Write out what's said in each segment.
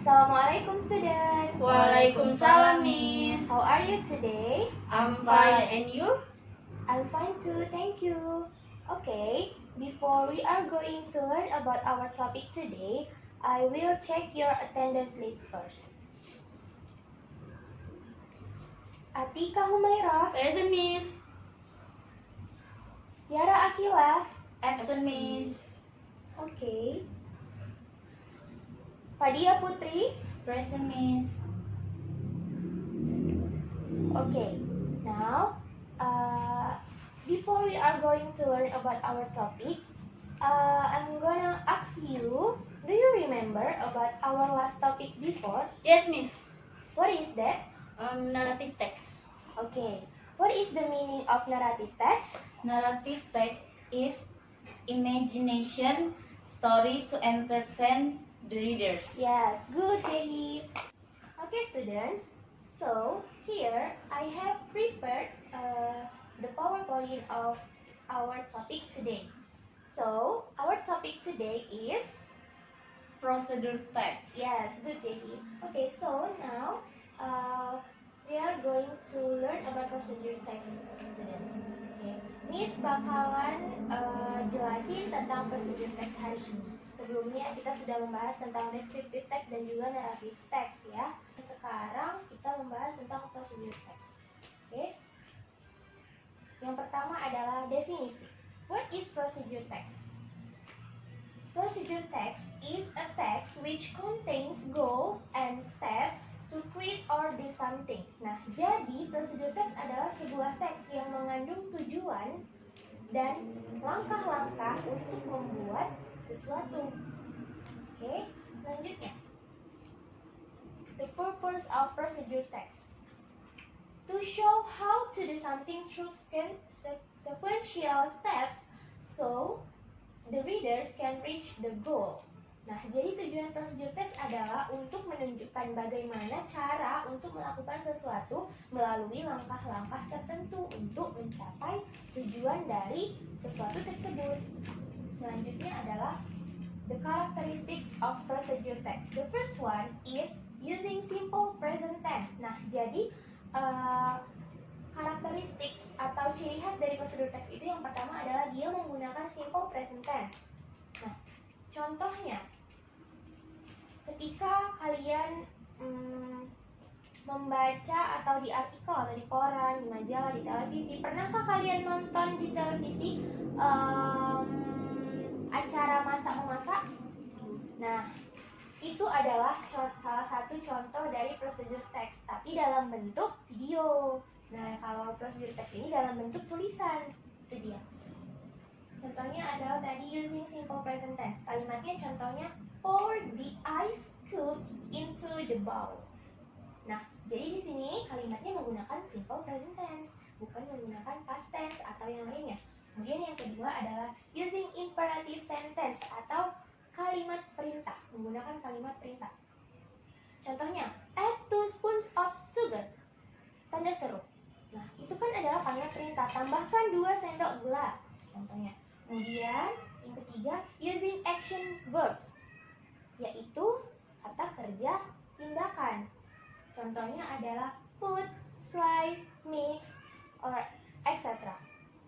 Assalamualaikum students. Waalaikumsalam, Miss. How are you today? I'm fine, and you? I'm fine too, thank you. Okay, before we are going to learn about our topic today, I will check your attendance list first. Atika Humaira, Present, Miss. Yara Akila. Absent, Miss. Okay. Fadia Putri. Present, Miss. Okay, now before we are going to learn about our topic, I'm gonna ask you, do you remember about our last topic before? Yes, Miss. What is that? Narrative text. Okay, what is the meaning of narrative text? Narrative text is imagination story to entertain the readers. Yes, good, Dehi. Okay, students. So here I have prepared the PowerPoint of our topic today. So our topic today is Procedure text. yes, good, Dehi. Okay, so now we are going to learn about procedure text, students. Okay, Miss bakalan jelasin tentang procedure text hari ini. Sebelumnya kita sudah membahas tentang descriptive text dan juga narrative text ya. Sekarang kita membahas tentang procedure text. Oke. Yang pertama adalah definisi. What is procedure text? Procedure text is a text which contains goals and steps to create or do something. Nah, jadi procedure text adalah sebuah teks yang mengandung tujuan dan langkah-langkah untuk membuat sesuatu. Oke, selanjutnya. The purpose of procedure text. To show how to do something through sequential steps so the readers can reach the goal. Nah, jadi tujuan procedure text adalah untuk menunjukkan bagaimana cara untuk melakukan sesuatu melalui langkah-langkah tertentu untuk mencapai tujuan dari sesuatu tersebut. Selanjutnya adalah the characteristics of procedure text. The first one is using simple present tense. Nah, jadi karakteristik atau ciri khas dari procedure text itu yang pertama adalah dia menggunakan simple present tense. Nah, contohnya ketika kalian membaca atau di artikel atau di koran, di majalah, di televisi, pernahkah kalian nonton di televisi acara masak-memasak? Nah, itu adalah salah satu contoh dari procedure text, tapi dalam bentuk video. Nah, kalau procedure text ini dalam bentuk tulisan, itu dia. Contohnya adalah tadi using simple present tense. Kalimatnya contohnya pour the ice cubes into the bowl. Nah, jadi di sini kalimatnya menggunakan simple present tense, bukan menggunakan past tense atau yang lainnya. Kemudian yang kedua adalah using imperative sentence atau kalimat perintah, menggunakan kalimat perintah. Contohnya, add 2 spoons of sugar. Tanda seru. Nah, itu kan adalah kalimat perintah. Tambahkan 2 sendok gula. Contohnya. Kemudian, yang ketiga, using action verbs. Yaitu kata kerja tindakan. Contohnya adalah put, slice, mix, or etc.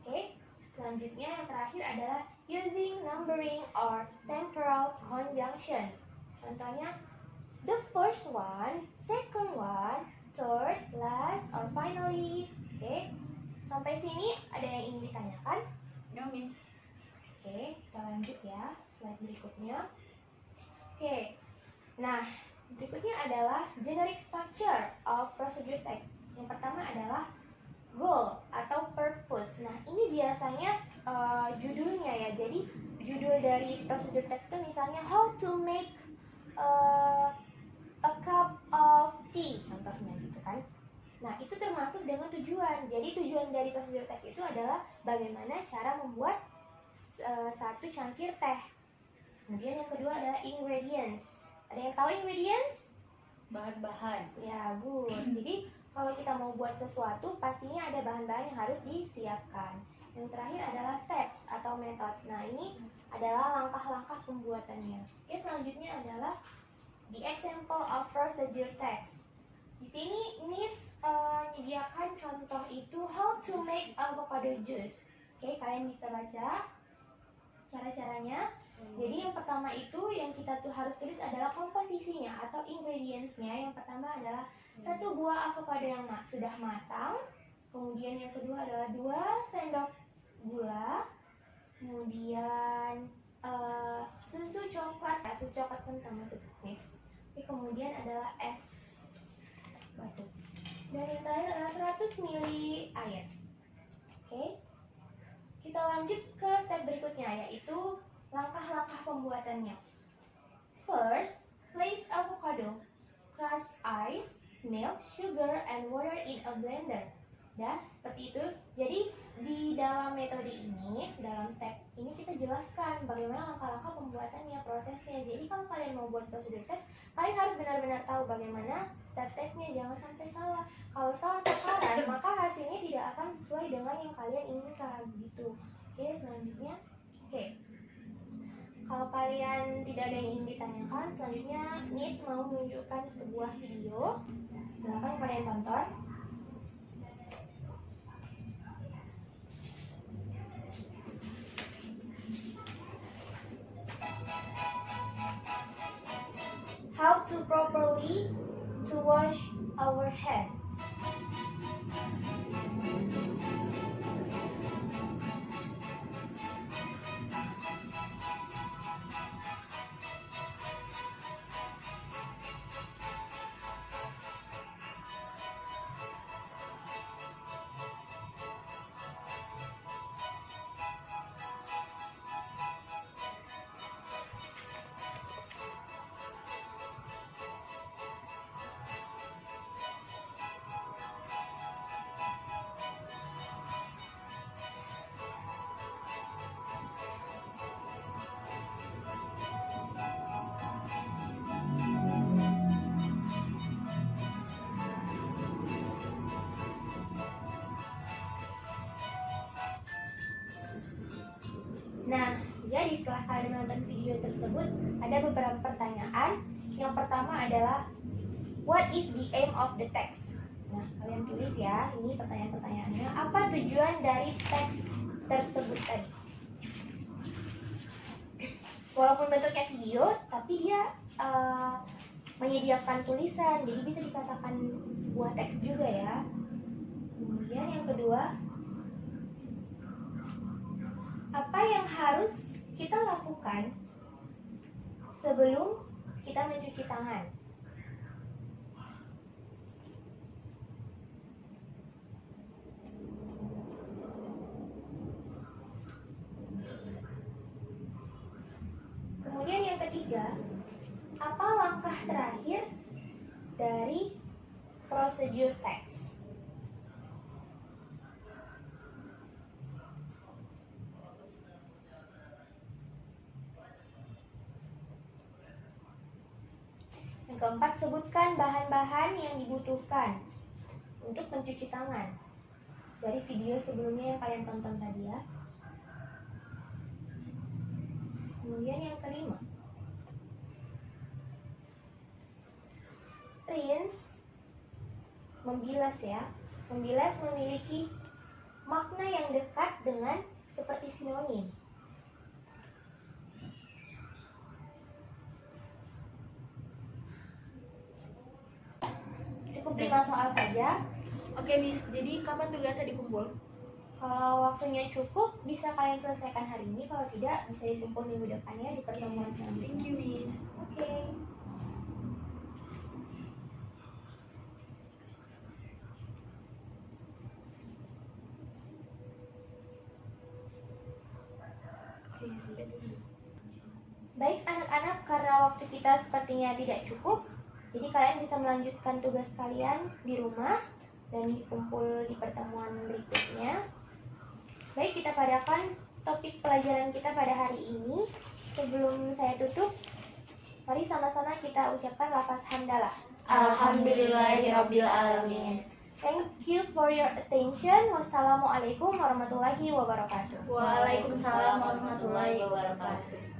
Oke. Selanjutnya yang terakhir adalah using numbering or temporal conjunction. Contohnya, the first one, second one, third, last, or finally. Oke, sampai sini ada yang ingin ditanyakan? No, Miss. Oke, kita lanjut ya, slide berikutnya. Oke, nah berikutnya adalah generic structure of procedure text. Yang pertama adalah goal atau purpose. Nah, ini biasanya judulnya ya. Jadi judul dari procedure text itu misalnya how to make a cup of tea, contohnya gitu kan. Nah, itu termasuk dengan tujuan. Jadi tujuan dari procedure text itu adalah bagaimana cara membuat satu cangkir teh. Kemudian yang kedua adalah ingredients. Ada yang tahu ingredients? Bahan-bahan. Ya, good. Jadi kalau kita mau buat sesuatu, pastinya ada bahan-bahan yang harus disiapkan. Yang terakhir adalah steps atau methods. Nah, ini adalah langkah-langkah pembuatannya. Oke, selanjutnya adalah the example of procedure text. Di sini Miss menyediakan contoh itu how to make avocado juice. Oke, kalian bisa baca cara-caranya. Jadi yang pertama itu yang kita tuh harus tulis adalah komposisinya atau ingredientsnya. Yang pertama adalah 1 buah avocado yang sudah matang. Kemudian yang kedua adalah 2 sendok gula. Kemudian susu coklat kental maksud Miss. Kemudian adalah es batu. Dan yang terakhir adalah 100 ml air. Oke. Kita lanjut ke step berikutnya, yaitu langkah-langkah pembuatannya. First, place avocado, crush ice, milk, sugar, and water in a blender. Dah, seperti itu. Jadi di dalam metode ini, dalam step ini kita jelaskan bagaimana langkah-langkah pembuatannya, prosesnya. Jadi kalau kalian mau buat prosedur teks, kalian harus benar-benar tahu bagaimana step-stepnya, jangan sampai salah. Kalau salah takaran, maka hasilnya tidak akan sesuai dengan yang kalian inginkan, gitu. Oke, selanjutnya, kalau kalian tidak ada yang ingin ditanyakan, selanjutnya Miss mau menunjukkan sebuah video. Silakan kalian tonton. How to properly to wash our hands. Nah, jadi setelah kalian menonton video tersebut, ada beberapa pertanyaan. Yang pertama adalah, what is the aim of the text? Nah, kalian tulis ya, ini pertanyaan-pertanyaannya. Apa tujuan dari teks tersebut tadi? Walaupun bentuknya video, tapi dia menyediakan tulisan, jadi bisa dikatakan sebuah teks juga ya. Kemudian yang kedua, apa yang harus kita lakukan sebelum kita mencuci tangan? Kemudian yang ketiga, apa langkah terakhir dari prosedur teks? Yang keempat, sebutkan bahan-bahan yang dibutuhkan untuk mencuci tangan. Dari video sebelumnya yang kalian tonton tadi ya. Kemudian yang kelima, rinse, membilas ya. Membilas memiliki makna yang dekat dengan seperti sinonim. Cukup 5 soal saja. Oke, Miss. Jadi kapan tugasnya dikumpul? Kalau waktunya cukup, bisa kalian selesaikan hari ini. Kalau tidak, bisa dikumpul minggu depannya di pertemuan selanjutnya. Thank you, Miss. Oke. Baik anak-anak, karena waktu kita sepertinya tidak cukup, jadi kalian bisa melanjutkan tugas kalian di rumah dan dikumpul di pertemuan berikutnya. Baik, kita padakan topik pelajaran kita pada hari ini. Sebelum saya tutup, mari sama-sama kita ucapkan lafaz hamdalah. Alhamdulillahirabbil alamin. Thank you for your attention. Wassalamualaikum warahmatullahi wabarakatuh. Waalaikumsalam warahmatullahi wabarakatuh.